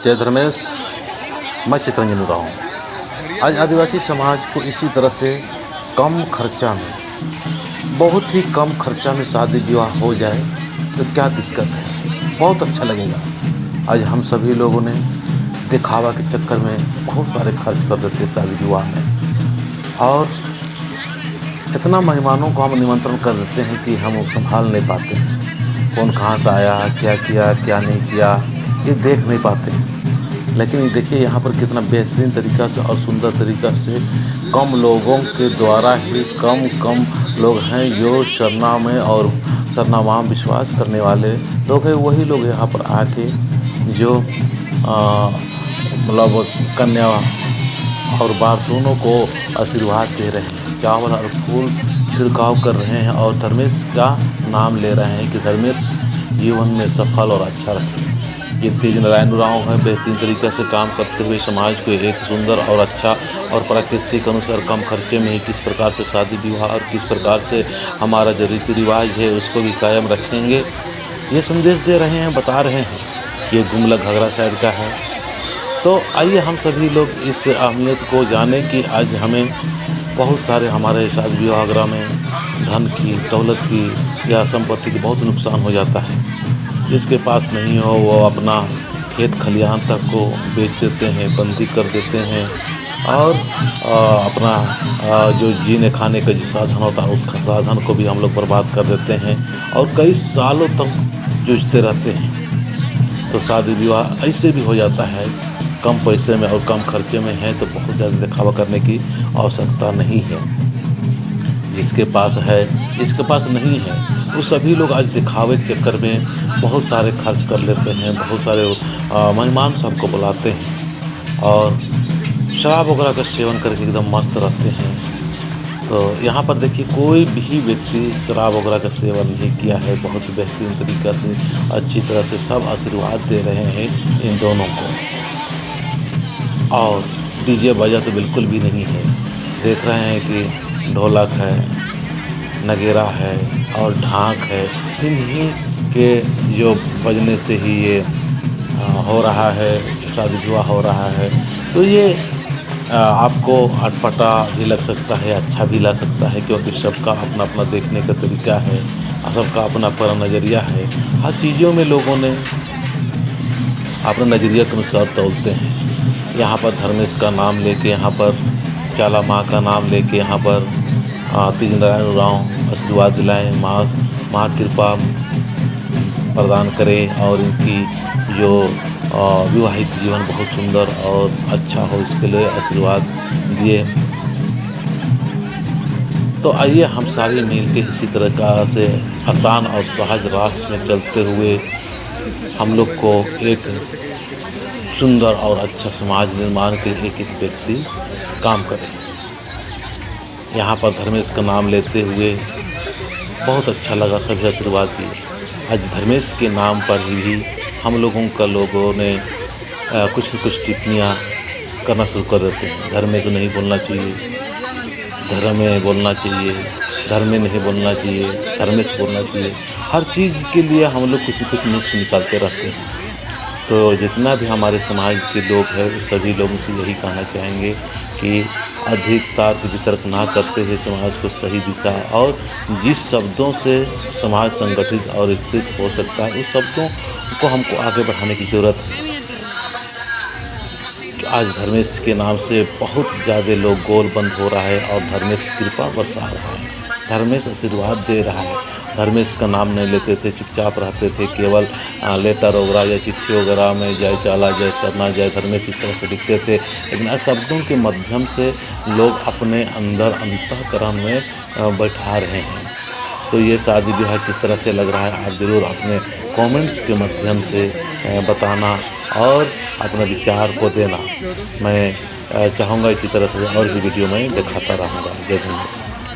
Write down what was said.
जय धर्मेश। मैं चितरंजन उरांव। आज आदिवासी समाज को इसी तरह से कम खर्चा में, बहुत ही कम खर्चा में शादी विवाह हो जाए तो क्या दिक्कत है, बहुत अच्छा लगेगा। आज हम सभी लोगों ने दिखावा के चक्कर में बहुत सारे खर्च कर देते हैं शादी विवाह में, और इतना मेहमानों को हम निमंत्रण कर देते हैं कि हम संभाल नहीं पाते हैं। कौन कहाँ से आया, क्या किया क्या नहीं किया, ये देख नहीं पाते हैं। लेकिन ये देखिए यहाँ पर कितना बेहतरीन तरीक़ा से और सुंदर तरीक़ा से कम लोगों के द्वारा ही कम लोग हैं जो सरनामा विश्वास करने वाले लोग हैं। वही लोग यहाँ पर आके जो मतलब कन्या और वर दोनों को आशीर्वाद दे रहे हैं, चावल और फूल छिड़काव कर रहे हैं और धर्मेश का नाम ले रहे हैं कि धर्मेश जीवन में सफल और अच्छा रखे। ये तेज नारायण उरांव है, बेहतरीन तरीक़े से काम करते हुए समाज को एक सुंदर और अच्छा और प्राकृतिक के अनुसार कम खर्चे में ही किस प्रकार से शादी विवाह और किस प्रकार से हमारा जो रीति रिवाज है उसको भी कायम रखेंगे, ये संदेश दे रहे हैं, बता रहे हैं। ये गुमला घाघरा साइड का है। तो आइए हम सभी लोग इस अहमियत को जानें कि आज हमें बहुत सारे हमारे शादी विवाह वगैरह में धन की, दौलत की या संपत्ति की बहुत नुकसान हो जाता है। जिसके पास नहीं हो वो अपना खेत खलिहान तक को बेच देते हैं, बंदी कर देते हैं और अपना जो जीने खाने का जो साधन होता है उस साधन को भी हम लोग बर्बाद कर देते हैं और कई सालों तक जूझते रहते हैं। तो शादी विवाह ऐसे भी हो जाता है, कम पैसे में और कम खर्चे में है तो बहुत ज़्यादा दिखावा करने की आवश्यकता नहीं है। जिसके पास है, जिसके पास नहीं है, वो सभी लोग आज दिखावे के चक्कर में बहुत सारे खर्च कर लेते हैं, बहुत सारे मेहमान सबको बुलाते हैं और शराब वगैरह का सेवन करके एकदम मस्त रहते हैं। तो यहाँ पर देखिए कोई भी व्यक्ति शराब वगैरह का सेवन नहीं किया है, बहुत बेहतरीन तरीक़ा से अच्छी तरह से सब आशीर्वाद दे रहे हैं इन दोनों को। और डीजे बाजा तो बिल्कुल भी नहीं है, देख रहे हैं कि ढोलक है, नगेरा है और ढाक है, इन्हीं के जो बजने से ही ये हो रहा है, शादी विवाह हो रहा है। तो ये आपको अटपटा भी लग सकता है, अच्छा भी लग सकता है, क्योंकि सबका अपना अपना देखने का तरीका है, सबका अपना अपना नज़रिया है। हर चीज़ों में लोगों ने अपने नज़रिए के अनुसार तौलते हैं। यहाँ पर धर्मेश का नाम लेके, यहाँ पर चाला माँ का नाम लेके, यहाँ पर तेज नारायण उरांव आशीर्वाद दिलाएँ, माँ कृपा प्रदान करें और इनकी जो विवाहित जीवन बहुत सुंदर और अच्छा हो, इसके लिए आशीर्वाद दिए। तो आइए हम सारे मिल के इसी तरह से आसान और सहज रास्ते में चलते हुए हम लोग को एक सुंदर और अच्छा समाज निर्माण के एक व्यक्ति काम करे। यहाँ पर धर्मेश का नाम लेते हुए बहुत अच्छा लगा, सभी आशीर्वाद दिए। आज धर्मेश के नाम पर ही हम लोगों ने कुछ न कुछ टिप्पणियाँ करना शुरू कर देते हैं। धर्मेश नहीं बोलना चाहिए, धर्म में बोलना चाहिए, धर्म में नहीं बोलना चाहिए, धर्मेश बोलना चाहिए। हर चीज़ के लिए हम लोग कुछ न कुछ नुक्स निकालते रहते हैं। तो जितना भी हमारे समाज के लोग हैं उस सभी लोगों से यही कहना चाहेंगे कि अधिक तर्क वितर्क ना करते हुए समाज को सही दिशा और जिस शब्दों से समाज संगठित और एकत्रित हो सकता है उस शब्दों को हमको आगे बढ़ाने की ज़रूरत है। आज धर्मेश के नाम से बहुत ज़्यादा लोग गोल बंद हो रहा है और धर्मेश कृपा बरसा रहा है, धर्मेश आशीर्वाद दे रहा है। धर्मेश का नाम नहीं लेते थे, चुपचाप रहते थे, केवल लेटर वगैरह या चिट्ठी वगैरह में जय चाला, जय सरना, जय धर्मेश इस तरह से लिखते थे। लेकिन आज शब्दों के माध्यम से लोग अपने अंदर अंतःकरण में बैठा रहे हैं। तो ये शादी विवाह किस तरह से लग रहा है आप ज़रूर अपने कमेंट्स के माध्यम से बताना और अपने विचार को देना। मैं चाहूँगा इसी तरह से और भी वीडियो में दिखाता रहूँगा। जय धर्मेश।